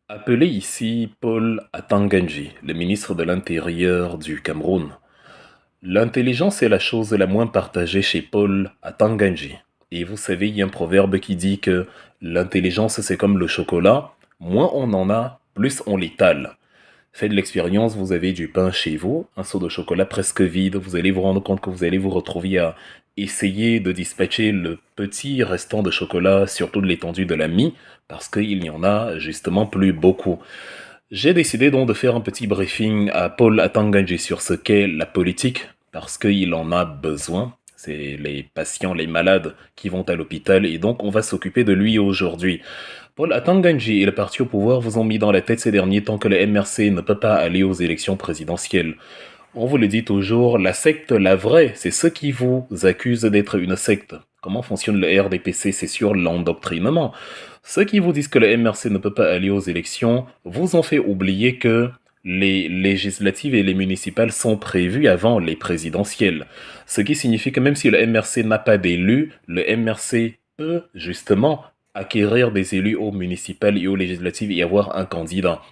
Appelé ici Paul Atanganji, le ministre de l'Intérieur du Cameroun. L'intelligence est la chose la moins partagée chez Paul Atanganji. Et vous savez, il y a un proverbe qui dit que l'intelligence c'est comme le chocolat, moins on en a, plus on l'étale. Faites l'expérience, vous avez du pain chez vous, un seau de chocolat presque vide, vous allez vous rendre compte que vous allez vous retrouver à essayer de dispatcher le petit restant de chocolat sur toute l'étendue de la mie, parce qu'il n'y en a justement plus beaucoup. J'ai décidé donc de faire un petit briefing à Paul Atanganji sur ce qu'est la politique, parce qu'il en a besoin. C'est les patients, les malades qui vont à l'hôpital, et donc on va s'occuper de lui aujourd'hui. Paul Atanganji et le parti au pouvoir vous ont mis dans la tête ces derniers temps que le MRC ne peut pas aller aux élections présidentielles. On vous le dit toujours, la secte, la vraie, c'est ceux qui vous accusent d'être une secte. Comment fonctionne le RDPC? C'est sur l'endoctrinement. Ceux qui vous disent que le MRC ne peut pas aller aux élections vous ont fait oublier que les législatives et les municipales sont prévues avant les présidentielles. Ce qui signifie que même si le MRC n'a pas d'élus, le MRC peut justement acquérir des élus aux municipales et aux législatives et avoir un candidat.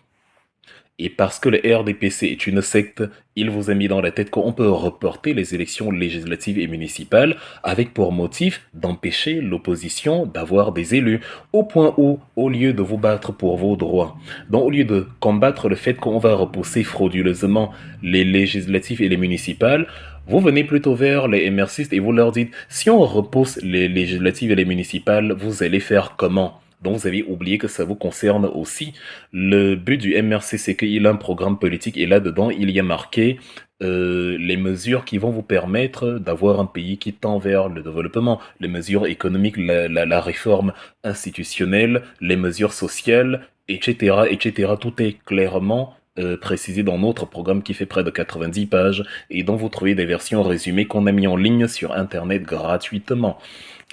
Et parce que le RDPC est une secte, il vous a mis dans la tête qu'on peut reporter les élections législatives et municipales avec pour motif d'empêcher l'opposition d'avoir des élus, au point où, au lieu de vous battre pour vos droits, donc au lieu de combattre le fait qu'on va repousser frauduleusement les législatives et les municipales, vous venez plutôt vers les MRCistes et vous leur dites, si on repousse les législatives et les municipales, vous allez faire comment? Donc vous avez oublié que ça vous concerne aussi. Le but du MRC, c'est qu'il a un programme politique et là-dedans, il y a marqué les mesures qui vont vous permettre d'avoir un pays qui tend vers le développement, les mesures économiques, la réforme institutionnelle, les mesures sociales, etc., etc. Tout est clairement précisé dans notre programme qui fait près de 90 pages et dont vous trouvez des versions résumées qu'on a mis en ligne sur Internet gratuitement.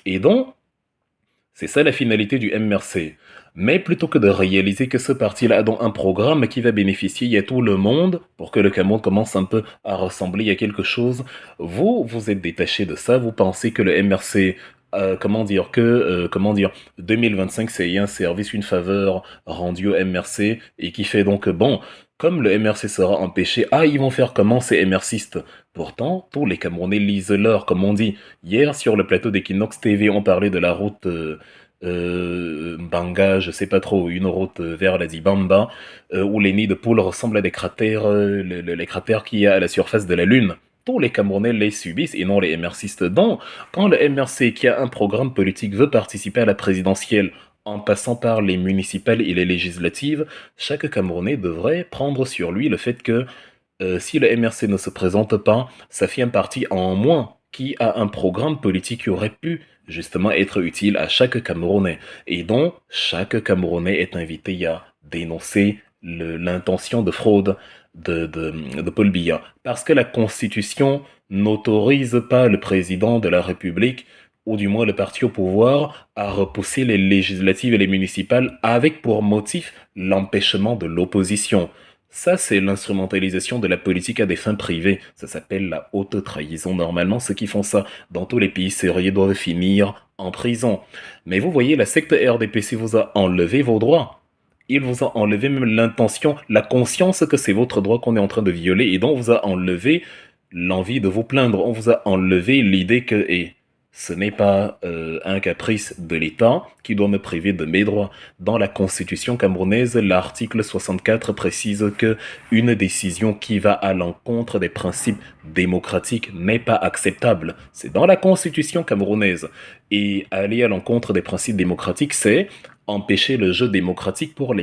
Et donc, c'est ça la finalité du MRC. Mais plutôt que de réaliser que ce parti-là a donc un programme qui va bénéficier à tout le monde pour que le Cameroun commence un peu à ressembler à quelque chose, vous, vous êtes détaché de ça, vous pensez que le MRC, comment dire, 2025 c'est un service, une faveur rendue au MRC et qui fait donc, bon, comme le MRC sera empêché, ah, ils vont faire comment ces MRCistes? Pourtant, tous les Camerounais lisent l'heure, comme on dit. Hier, sur le plateau d'Equinox TV, on parlait de la route Banga, je sais pas trop, une route vers la Dibamba, où les nids de poules ressemblent à des cratères, les cratères qu'il y a à la surface de la Lune. Tous les Camerounais les subissent et non les MRCistes. Donc, quand le MRC, qui a un programme politique, veut participer à la présidentielle en passant par les municipales et les législatives, chaque Camerounais devrait prendre sur lui le fait que si le MRC ne se présente pas, ça fait un parti en moins qui a un programme politique qui aurait pu justement être utile à chaque Camerounais et dont chaque Camerounais est invité à dénoncer l'intention de fraude de Paul Biya. Parce que la Constitution n'autorise pas le président de la République, ou du moins le parti au pouvoir, à repousser les législatives et les municipales avec pour motif l'empêchement de l'opposition. Ça, c'est l'instrumentalisation de la politique à des fins privées. Ça s'appelle la haute trahison. Normalement, ceux qui font ça dans tous les pays sérieux doivent finir en prison. Mais vous voyez, la secte RDPC vous a enlevé vos droits. Il vous a enlevé même l'intention, la conscience que c'est votre droit qu'on est en train de violer et dont on vous a enlevé l'envie de vous plaindre. On vous a enlevé l'idée que, ce n'est pas un caprice de l'État qui doit me priver de mes droits. Dans la Constitution camerounaise, l'article 64 précise que une décision qui va à l'encontre des principes démocratiques n'est pas acceptable. C'est dans la Constitution camerounaise. Et aller à l'encontre des principes démocratiques, c'est empêcher le jeu démocratique pour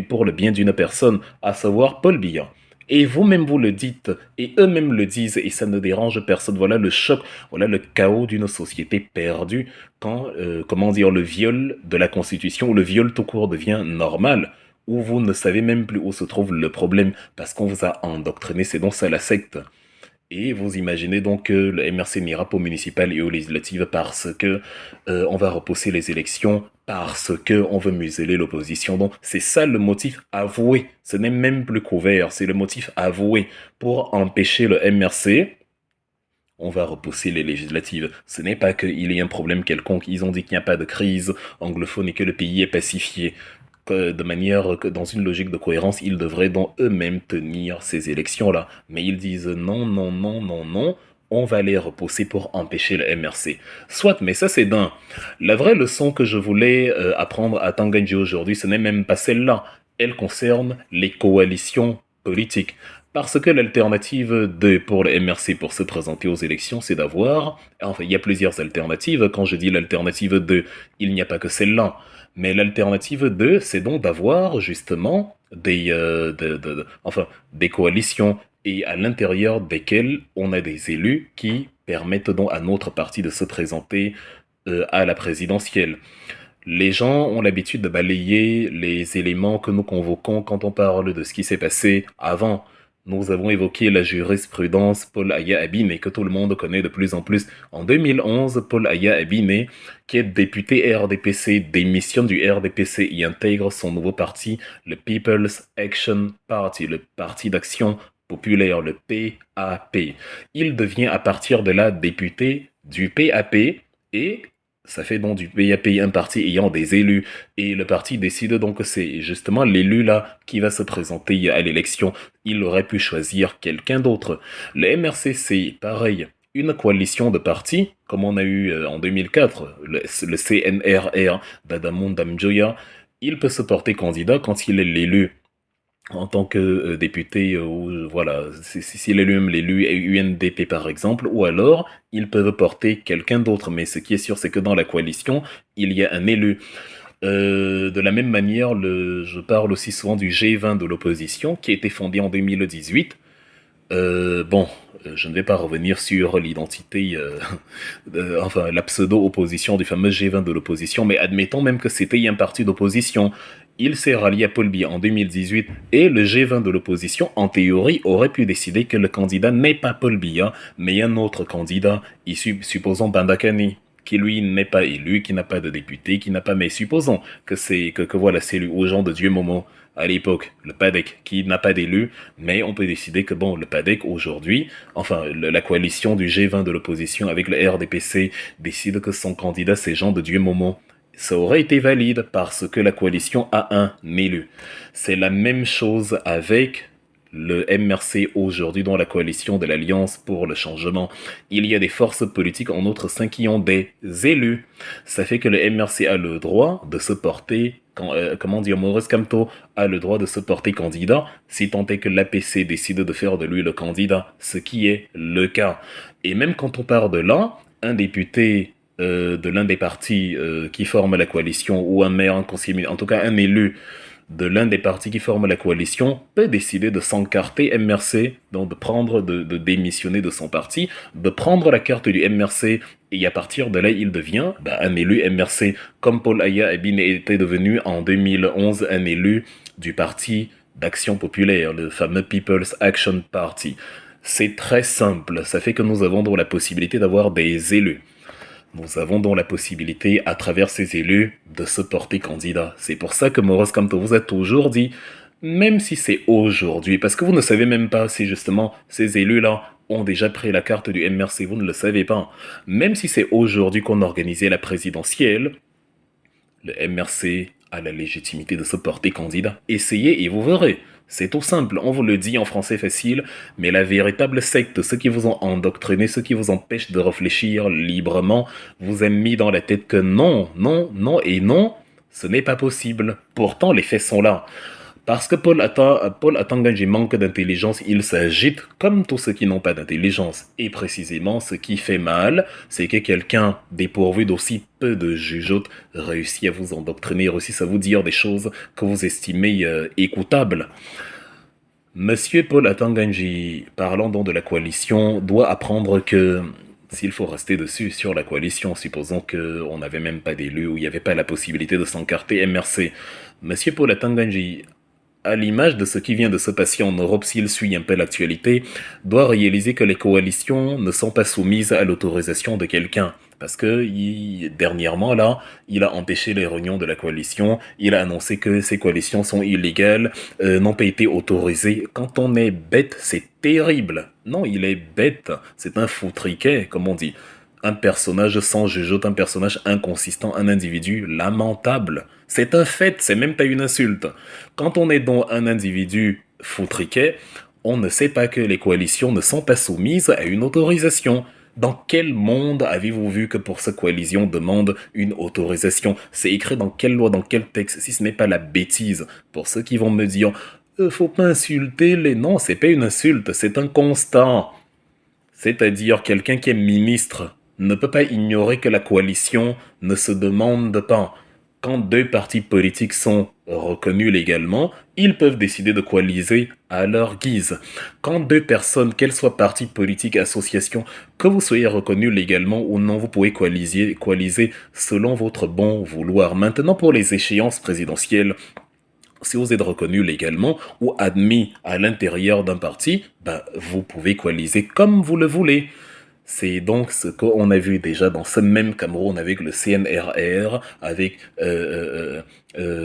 pour le bien d'une personne, à savoir Paul Biya. Et vous-même vous le dites, et eux-mêmes le disent, et ça ne dérange personne. Voilà le choc, voilà le chaos d'une société perdue quand, comment dire, le viol de la Constitution, ou le viol tout court devient normal, où vous ne savez même plus où se trouve le problème, parce qu'on vous a endoctriné, c'est donc ça la secte. Et vous imaginez donc que le MRC n'ira pas aux municipales et aux législatives parce que on va repousser les élections, parce que on veut museler l'opposition. Donc c'est ça le motif avoué. Ce n'est même plus couvert, c'est le motif avoué pour empêcher le MRC. On va repousser les législatives. Ce n'est pas qu'il y ait un problème quelconque. Ils ont dit qu'il n'y a pas de crise anglophone et que le pays est pacifié. de manière que dans une logique de cohérence, ils devraient donc eux-mêmes tenir ces élections-là. Mais ils disent non, non, non, non, non, on va les repousser pour empêcher le MRC. Soit, mais ça c'est d'un. La vraie leçon que je voulais apprendre à Tanganji aujourd'hui, ce n'est même pas celle-là. Elle concerne les coalitions politiques. Parce que l'alternative pour le MRC pour se présenter aux élections, c'est d'avoir... Enfin, il y a plusieurs alternatives. Quand je dis l'alternative 2, il n'y a pas que celle-là. Mais l'alternative 2, c'est donc d'avoir justement des coalitions et à l'intérieur desquelles on a des élus qui permettent donc à notre parti de se présenter à la présidentielle. Les gens ont l'habitude de balayer les éléments que nous convoquons quand on parle de ce qui s'est passé avant. Nous avons évoqué la jurisprudence Paul Aya Abiné, que tout le monde connaît de plus en plus. En 2011, Paul Aya Abiné, qui est député RDPC, démissionne du RDPC et intègre son nouveau parti, le People's Action Party, le Parti d'Action Populaire, le PAP. Il devient à partir de là député du PAP et ça fait donc du PAP un parti ayant des élus. Et le parti décide donc que c'est justement l'élu là qui va se présenter à l'élection. Il aurait pu choisir quelqu'un d'autre. Le MRC, c'est pareil. Une coalition de partis, comme on a eu en 2004, le CNRR d'Adamon Damjoya, il peut se porter candidat quand il est l'élu en tant que député, ou voilà, s'il est lui-même l'élu UNDP par exemple, ou alors ils peuvent porter quelqu'un d'autre. Mais ce qui est sûr, c'est que dans la coalition, il y a un élu. De la même manière, je parle aussi souvent du G20 de l'opposition, qui a été fondé en 2018. Je ne vais pas revenir sur l'identité, enfin la pseudo-opposition du fameux G20 de l'opposition, mais admettons même que c'était un parti d'opposition. Il s'est rallié à Paul Biya en 2018 et le G20 de l'opposition, en théorie, aurait pu décider que le candidat n'est pas Paul Biya, mais un autre candidat, issu, supposons Bandakani, qui lui n'est pas élu, qui n'a pas de député, qui n'a pas, mais supposons que voilà, c'est lui, aux gens de Dieu Momo, à l'époque, le PADEC, qui n'a pas d'élu, mais on peut décider que bon, le PADEC aujourd'hui, enfin, la coalition du G20 de l'opposition avec le RDPC décide que son candidat c'est Jean de Dieu Momo. Ça aurait été valide parce que la coalition a un élu. C'est la même chose avec le MRC aujourd'hui dans la coalition de l'Alliance pour le changement. Il y a des forces politiques en notre sein qui ont des élus. Ça fait que le MRC a le droit de se porter, comment dire, Maurice Kamto a le droit de se porter candidat si tant est que l'APC décide de faire de lui le candidat, ce qui est le cas. Et même quand on part de là, un député de l'un des partis qui forment la coalition, ou un maire, un conseiller, en tout cas un élu de l'un des partis qui forment la coalition, peut décider de s'encarter MRC, donc de démissionner de son parti, de prendre la carte du MRC, et à partir de là, il devient un élu MRC, comme Paul Aya Abiné était devenu en 2011 un élu du parti d'Action Populaire, le fameux People's Action Party. C'est très simple, ça fait que nous avons donc la possibilité d'avoir des élus. Nous avons donc la possibilité, à travers ces élus, de se porter candidat. C'est pour ça que Maurice Kamto vous a toujours dit, même si c'est aujourd'hui, parce que vous ne savez même pas si justement ces élus-là ont déjà pris la carte du MRC, vous ne le savez pas. Même si c'est aujourd'hui qu'on organisait la présidentielle, le MRC a la légitimité de se porter candidat. Essayez et vous verrez. C'est tout simple, on vous le dit en français facile, mais la véritable secte, ceux qui vous ont endoctriné, ceux qui vous empêchent de réfléchir librement, vous a mis dans la tête que non, non, non et non, ce n'est pas possible. Pourtant, les faits sont là. Parce que Paul Atanganji manque d'intelligence, il s'agite comme tous ceux qui n'ont pas d'intelligence. Et précisément, ce qui fait mal, c'est que quelqu'un dépourvu d'aussi peu de jugeote réussit à vous endoctriner, réussit à vous dire des choses que vous estimez écoutables. Monsieur Paul Atanganji, parlant donc de la coalition, doit apprendre que s'il faut rester dessus sur la coalition, supposons qu'on n'avait même pas d'élu ou il n'y avait pas la possibilité de s'encarter MRC, Monsieur Paul Atanganji, à l'image de ce qui vient de se passer en Europe, s'il suit un peu l'actualité, doit réaliser que les coalitions ne sont pas soumises à l'autorisation de quelqu'un. Parce que dernièrement, là, il a empêché les réunions de la coalition, il a annoncé que ces coalitions sont illégales, n'ont pas été autorisées. Quand on est bête, c'est terrible. Non, il est bête, c'est un foutriquet, comme on dit. Un personnage sans jugeote, un personnage inconsistant, un individu lamentable. C'est un fait, c'est même pas une insulte. Quand on est dans un individu foutriquet, on ne sait pas que les coalitions ne sont pas soumises à une autorisation. Dans quel monde avez-vous vu que pour cette coalition demande une autorisation? C'est écrit dans quelle loi, dans quel texte, si ce n'est pas la bêtise? Pour ceux qui vont me dire, faut pas insulter les... Non, c'est pas une insulte, c'est un constat. C'est-à-dire quelqu'un qui est ministre ne peut pas ignorer que la coalition ne se demande pas. Quand deux partis politiques sont reconnus légalement, ils peuvent décider de coaliser à leur guise. Quand deux personnes, qu'elles soient partis politiques, associations, que vous soyez reconnus légalement ou non, vous pouvez coaliser selon votre bon vouloir. Maintenant, pour les échéances présidentielles, si vous êtes reconnu légalement ou admis à l'intérieur d'un parti, ben, vous pouvez coaliser comme vous le voulez. C'est donc ce qu'on a vu déjà dans ce même Cameroun avec le CNRR, avec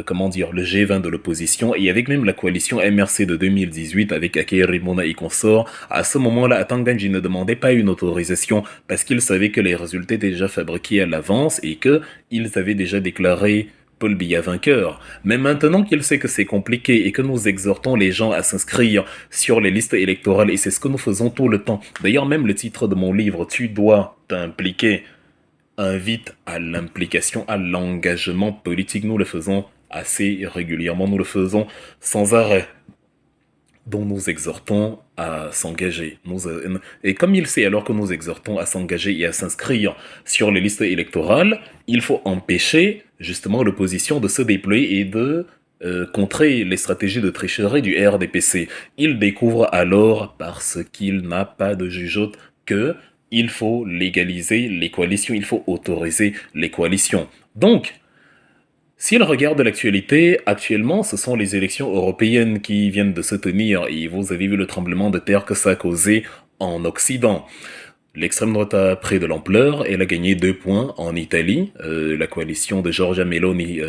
comment dire, le G20 de l'opposition et avec même la coalition MRC de 2018 avec Akeri Mona et consorts. À ce moment-là, Atanganji ne demandait pas une autorisation parce qu'il savait que les résultats étaient déjà fabriqués à l'avance et qu'ils avaient déjà déclaré Paul Biya vainqueur. Mais maintenant qu'il sait que c'est compliqué et que nous exhortons les gens à s'inscrire sur les listes électorales, et c'est ce que nous faisons tout le temps. D'ailleurs, même le titre de mon livre, Tu dois t'impliquer, invite à l'implication, à l'engagement politique. Nous le faisons assez régulièrement, nous le faisons sans arrêt, dont nous exhortons à s'engager. Et comme il sait alors que nous exhortons à s'engager et à s'inscrire sur les listes électorales, il faut empêcher justement l'opposition de se déployer et de contrer les stratégies de tricherie du RDPC. Il découvre alors, parce qu'il n'a pas de jugeote, que il faut légaliser les coalitions, il faut autoriser les coalitions. Donc, s'il regarde l'actualité, actuellement, ce sont les élections européennes qui viennent de se tenir et vous avez vu le tremblement de terre que ça a causé en Occident. L'extrême droite a pris de l'ampleur, elle a gagné 2 points en Italie, la coalition de Giorgia Meloni,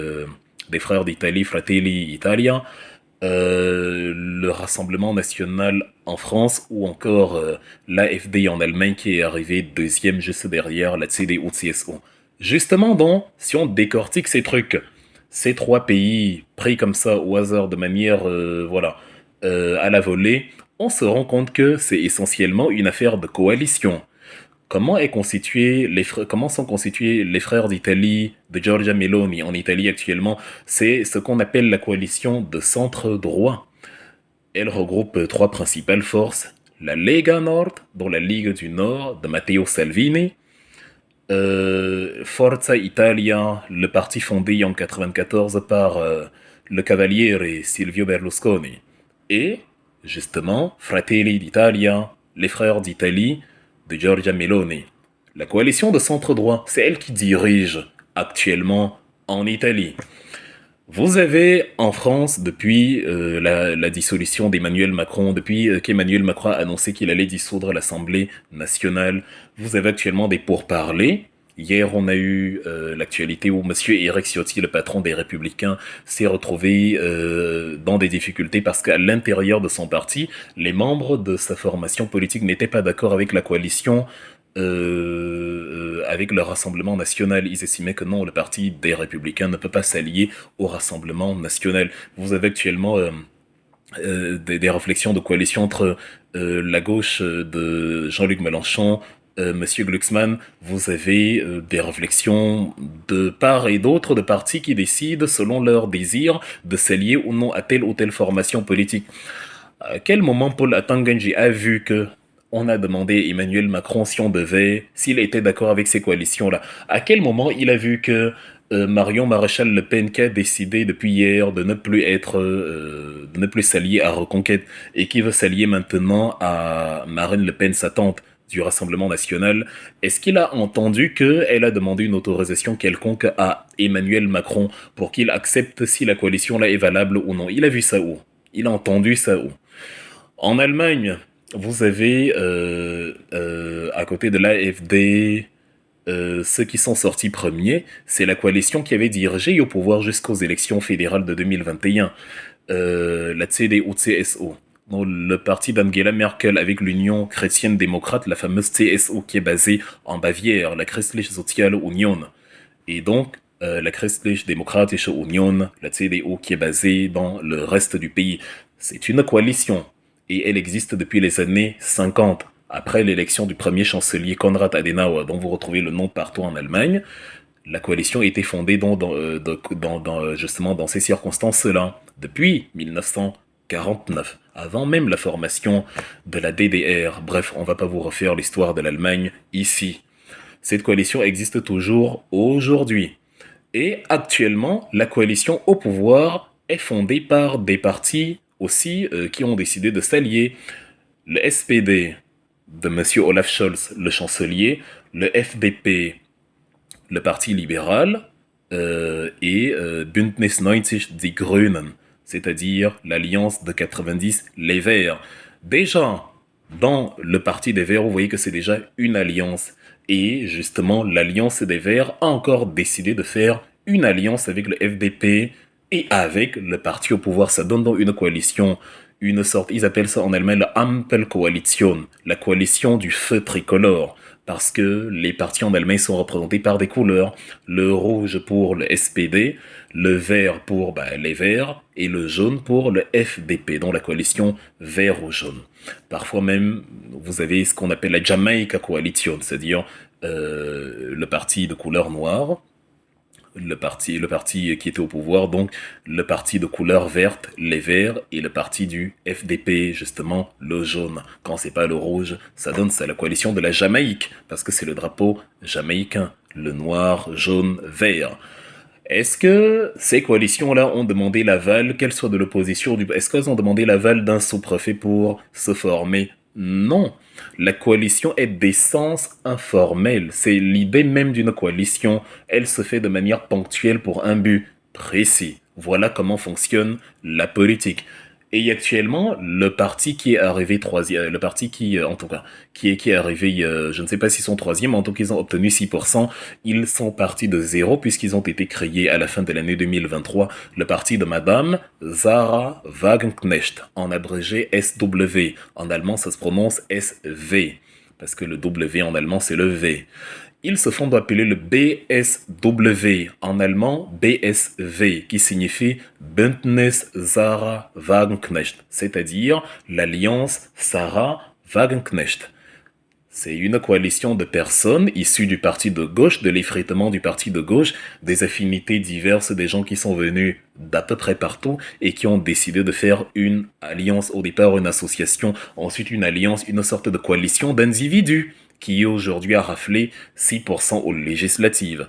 des frères d'Italie, Fratelli Italia, le Rassemblement national en France ou encore l'AfD en Allemagne qui est arrivé deuxième juste derrière la CDU-CSU. Justement donc, si on décortique ces trucs, ces 3 pays pris comme ça au hasard de manière, à la volée, on se rend compte que c'est essentiellement une affaire de coalition. Comment sont constitués les frères d'Italie, de Giorgia Meloni en Italie actuellement? C'est ce qu'on appelle la coalition de centre droit. Elle regroupe 3 principales forces. La Lega Nord, dont la Ligue du Nord de Matteo Salvini, Forza Italia, le parti fondé en 94 par le Cavaliere Silvio Berlusconi, et justement Fratelli d'Italia, les frères d'Italie de Giorgia Meloni. La coalition de centre droit, c'est elle qui dirige actuellement en Italie. Vous avez en France, depuis la dissolution d'Emmanuel Macron, depuis qu'Emmanuel Macron a annoncé qu'il allait dissoudre l'Assemblée nationale, vous avez actuellement des pourparlers. Hier, on a eu l'actualité où Monsieur Éric Ciotti, le patron des Républicains, s'est retrouvé dans des difficultés parce qu'à l'intérieur de son parti, les membres de sa formation politique n'étaient pas d'accord avec la coalition avec le Rassemblement national. Ils estimaient que non, le parti des Républicains ne peut pas s'allier au Rassemblement national. Vous avez actuellement des réflexions de coalition entre la gauche de Jean-Luc Mélenchon, Monsieur Glucksmann, vous avez des réflexions de part et d'autre de partis qui décident, selon leur désir, de s'allier ou non à telle ou telle formation politique. À quel moment Paul Atanganji a vu que on a demandé à Emmanuel Macron s'il était d'accord avec ces coalitions-là? À quel moment il a vu que Marion Maréchal Le Pen, qui a décidé depuis hier de ne plus de ne plus s'allier à Reconquête et qui veut s'allier maintenant à Marine Le Pen, sa tante du Rassemblement national, est-ce qu'il a entendu qu'elle a demandé une autorisation quelconque à Emmanuel Macron pour qu'il accepte si la coalition-là est valable ou non? Il a vu ça où? Il a entendu ça où? En Allemagne, vous avez à côté de l'AfD, ceux qui sont sortis premiers, c'est la coalition qui avait dirigé au pouvoir jusqu'aux élections fédérales de 2021, la CDU-CSU. Le parti d'Angela Merkel avec l'Union chrétienne-démocrate, la fameuse CSU qui est basée en Bavière, la Christliche Soziale Union. Et donc, la Christlich-Demokratische Union, la CDU, qui est basée dans le reste du pays. C'est une coalition et elle existe depuis les années 50. Après l'élection du premier chancelier Konrad Adenauer, dont vous retrouvez le nom partout en Allemagne, la coalition a été fondée justement dans ces circonstances-là, depuis 1949, avant même la formation de la DDR. Bref, on ne va pas vous refaire l'histoire de l'Allemagne ici. Cette coalition existe toujours aujourd'hui. Et actuellement, la coalition au pouvoir est fondée par des partis aussi qui ont décidé de s'allier. Le SPD de M. Olaf Scholz, le chancelier, le FDP, le parti libéral, et Bündnis 90 Die Grünen, c'est-à-dire l'alliance de 90, les Verts. Déjà, dans le parti des Verts, vous voyez que c'est déjà une alliance. Et justement, l'alliance des Verts a encore décidé de faire une alliance avec le FDP et avec le parti au pouvoir. Ça donne donc une coalition, une sorte, ils appellent ça en Allemagne la Ampelkoalition, la coalition du feu tricolore, parce que les partis en Allemagne sont représentés par des couleurs. Le rouge pour le SPD, le vert pour les Verts et le jaune pour le FDP, donc la coalition vert ou jaune. Parfois même, vous avez ce qu'on appelle la Jamaica Coalition, c'est-à-dire le parti de couleur noire, le parti qui était au pouvoir, donc le parti de couleur verte, les verts, et le parti du FDP, justement, le jaune. Quand c'est pas le rouge, ça donne ça, la coalition de la Jamaïque, parce que c'est le drapeau jamaïcain, le noir, jaune, vert. Est-ce que ces coalitions-là ont demandé l'aval, qu'elles soient de l'opposition, est-ce qu'elles ont demandé l'aval d'un sous-préfet pour se former? Non. La coalition est d'essence informelle. C'est l'idée même d'une coalition. Elle se fait de manière ponctuelle pour un but précis. Voilà comment fonctionne la politique. Et actuellement, le parti qui est arrivé troisième, le parti qui, en tout cas, qui est arrivé, je ne sais pas s'ils sont troisième, mais en tout cas, ils ont obtenu 6%. Ils sont partis de zéro puisqu'ils ont été créés à la fin de l'année 2023. Le parti de Madame Sarah Wagenknecht, en abrégé SW. En allemand, ça se prononce SV, parce que le W en allemand, c'est le V. Ils se font appeler le BSW, en allemand BSW, qui signifie Bündnis Sarah Wagenknecht, c'est-à-dire l'Alliance Sarah Wagenknecht. C'est une coalition de personnes issues du parti de gauche, de l'effritement du parti de gauche, des affinités diverses, des gens qui sont venus d'à peu près partout et qui ont décidé de faire une alliance, au départ une association, ensuite une alliance, une sorte de coalition d'individus qui aujourd'hui a raflé 6% aux législatives.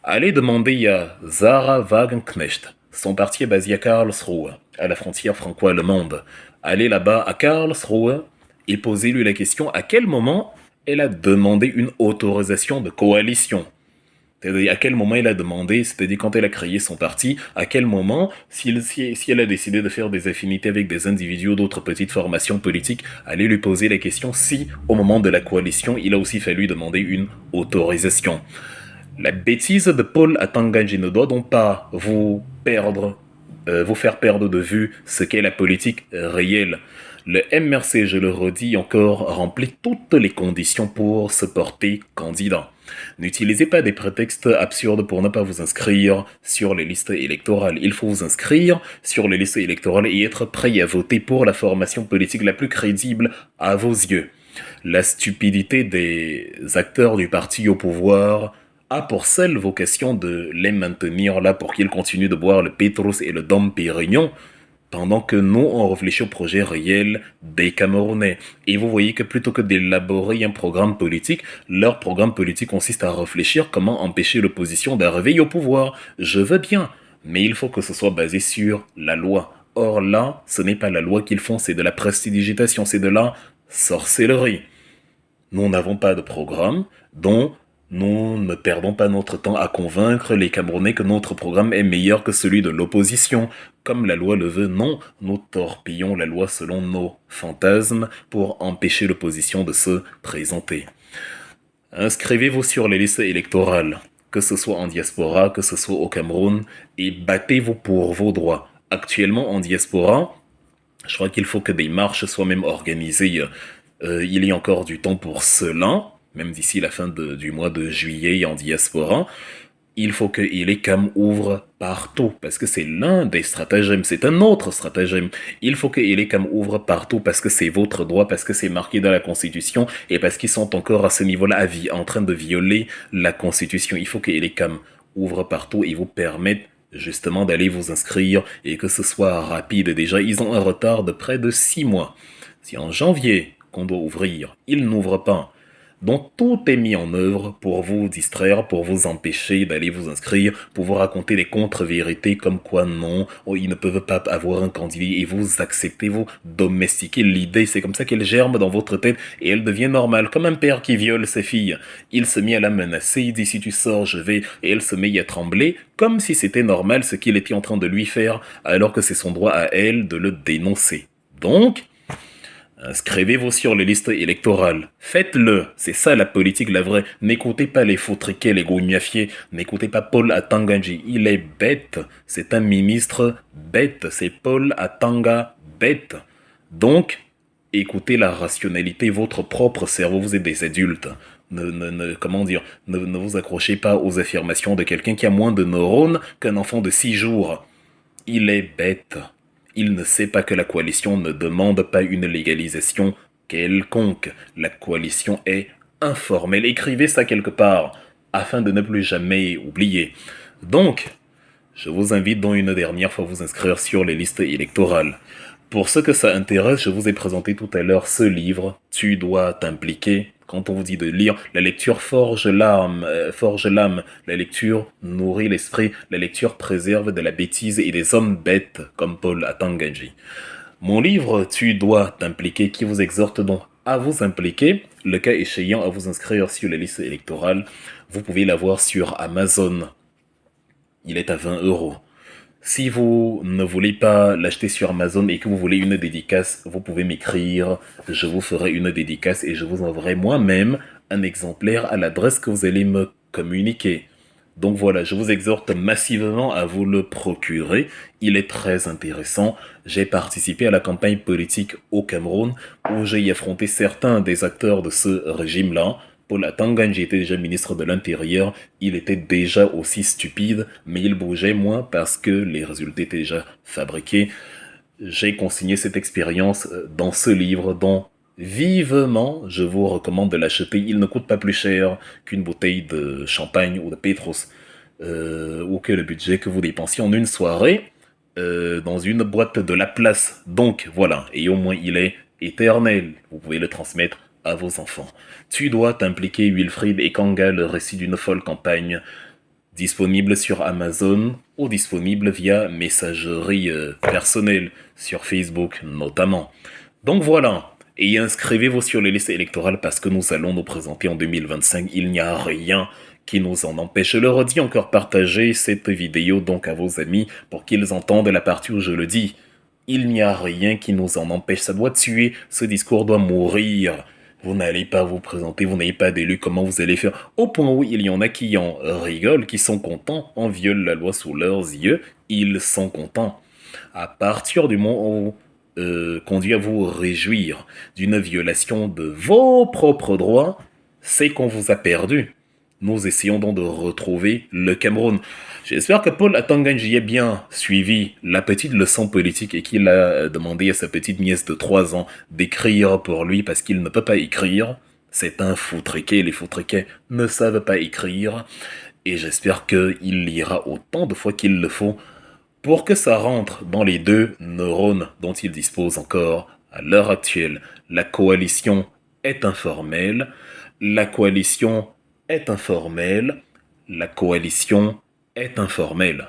Allez demander à Sarah Wagenknecht. Son parti est basé à Karlsruhe, à la frontière franco-allemande. Allez là-bas à Karlsruhe et posez-lui la question à quel moment elle a demandé une autorisation de coalition. C'est-à-dire à quel moment elle a demandé, c'est-à-dire quand elle a créé son parti, à quel moment, si elle a décidé de faire des affinités avec des individus ou d'autres petites formations politiques, allez lui poser la question si, au moment de la coalition, il a aussi fallu demander une autorisation. La bêtise de Paul Atangani ne doit donc pas vous faire perdre de vue ce qu'est la politique réelle. Le MRC, je le redis encore, remplit toutes les conditions pour se porter candidat. N'utilisez pas des prétextes absurdes pour ne pas vous inscrire sur les listes électorales. Il faut vous inscrire sur les listes électorales et être prêt à voter pour la formation politique la plus crédible à vos yeux. La stupidité des acteurs du parti au pouvoir a pour seule vocation de les maintenir là pour qu'ils continuent de boire le Petrus et le Dom Pérignon, pendant que nous, on réfléchit au projet réel des Camerounais. Et vous voyez que plutôt que d'élaborer un programme politique, leur programme politique consiste à réfléchir comment empêcher l'opposition d'arriver au pouvoir. Je veux bien, mais il faut que ce soit basé sur la loi. Or là, ce n'est pas la loi qu'ils font, c'est de la prestidigitation, c'est de la sorcellerie. Nous n'avons pas de programme, dont nous ne perdons pas notre temps à convaincre les Camerounais que notre programme est meilleur que celui de l'opposition. Comme la loi le veut, non, nous torpillons la loi selon nos fantasmes pour empêcher l'opposition de se présenter. Inscrivez-vous sur les listes électorales, que ce soit en diaspora, que ce soit au Cameroun, et battez-vous pour vos droits. Actuellement, en diaspora, je crois qu'il faut que des marches soient même organisées. Il y a encore du temps pour cela, même d'ici la fin du mois de juillet en diaspora. il faut que Elecam ouvre partout, parce que c'est l'un des stratagèmes, c'est un autre stratagème. Il faut que Elecam ouvre partout, parce que c'est votre droit, parce que c'est marqué dans la Constitution, et parce qu'ils sont encore à ce niveau-là en train de violer la Constitution. Il faut que Elecam ouvre partout et vous permette justement d'aller vous inscrire, et que ce soit rapide. Déjà, ils ont un retard de près de 6 mois. Si en janvier qu'on doit ouvrir, ils n'ouvrent pas, donc tout est mis en œuvre pour vous distraire, pour vous empêcher d'aller vous inscrire, pour vous raconter des contre-vérités comme quoi non, oh, ils ne peuvent pas avoir un candidat et vous acceptez, vous domestiquez l'idée. C'est comme ça qu'elle germe dans votre tête et elle devient normale, comme un père qui viole ses filles. Il se met à la menacer, il dit si tu sors je vais, et elle se met à trembler comme si c'était normal ce qu'il était en train de lui faire alors que c'est son droit à elle de le dénoncer. Donc, inscrivez-vous sur les listes électorales. Faites-le. C'est ça la politique, la vraie. N'écoutez pas les faux triquets, les gougnafiers. N'écoutez pas Paul Atanganji. Il est bête. C'est un ministre bête. C'est Paul Atanga bête. Donc, écoutez la rationalité, votre propre cerveau. Vous êtes des adultes. Comment dire, ne vous accrochez pas aux affirmations de quelqu'un qui a moins de neurones qu'un enfant de 6 jours. Il est bête. Il ne sait pas que la coalition ne demande pas une légalisation quelconque. La coalition est informelle. Écrivez ça quelque part, afin de ne plus jamais oublier. Donc, je vous invite donc une dernière fois à vous inscrire sur les listes électorales. Pour ceux que ça intéresse, je vous ai présenté tout à l'heure ce livre, Tu dois t'impliquer. Quand on vous dit de lire, la lecture forge l'âme, la lecture nourrit l'esprit, la lecture préserve de la bêtise et des hommes bêtes, comme Paul Atanganji. Mon livre, Tu dois t'impliquer, qui vous exhorte donc à vous impliquer, le cas échéant à vous inscrire sur les listes électorales. Vous pouvez l'avoir sur Amazon. Il est à 20 €. Si vous ne voulez pas l'acheter sur Amazon et que vous voulez une dédicace, vous pouvez m'écrire, je vous ferai une dédicace et je vous enverrai moi-même un exemplaire à l'adresse que vous allez me communiquer. Donc voilà, je vous exhorte massivement à vous le procurer. Il est très intéressant. J'ai participé à la campagne politique au Cameroun où j'ai affronté certains des acteurs de ce régime-là. Paul Atanganji était déjà ministre de l'Intérieur, il était déjà aussi stupide, mais il bougeait moins parce que les résultats étaient déjà fabriqués. J'ai consigné cette expérience dans ce livre dont vivement je vous recommande de l'acheter. Il ne coûte pas plus cher qu'une bouteille de champagne ou de Petros, ou que le budget que vous dépensiez en une soirée dans une boîte de la place. Donc voilà, et au moins il est éternel. Vous pouvez le transmettre à vos enfants. Tu dois t'impliquer, Wilfried et Kanga, le récit d'une folle campagne, disponible sur Amazon ou disponible via messagerie personnelle sur Facebook notamment. Donc voilà, et inscrivez-vous sur les listes électorales parce que nous allons nous présenter en 2025. Il n'y a rien qui nous en empêche. Je le redis encore, partagez cette vidéo donc à vos amis pour qu'ils entendent la partie où je le dis. Il n'y a rien qui nous en empêche. Ça doit tuer, ce discours doit mourir. Vous n'allez pas vous présenter, vous n'avez pas d'élu, comment vous allez faire? Au point où il y en a qui en rigolent, qui sont contents, on viole la loi sous leurs yeux, ils sont contents. À partir du moment où conduit à vous réjouir d'une violation de vos propres droits, c'est qu'on vous a perdu. Nous essayons donc de retrouver le Cameroun. J'espère que Paul Atanganji a bien suivi la petite leçon politique et qu'il a demandé à sa petite nièce de 3 ans d'écrire pour lui parce qu'il ne peut pas écrire. C'est un foutriquet, les foutriquets ne savent pas écrire. Et j'espère qu'il lira autant de fois qu'il le faut pour que ça rentre dans les 2 neurones dont il dispose encore à l'heure actuelle. La coalition est informelle. La coalition est informelle. La coalition est informelle.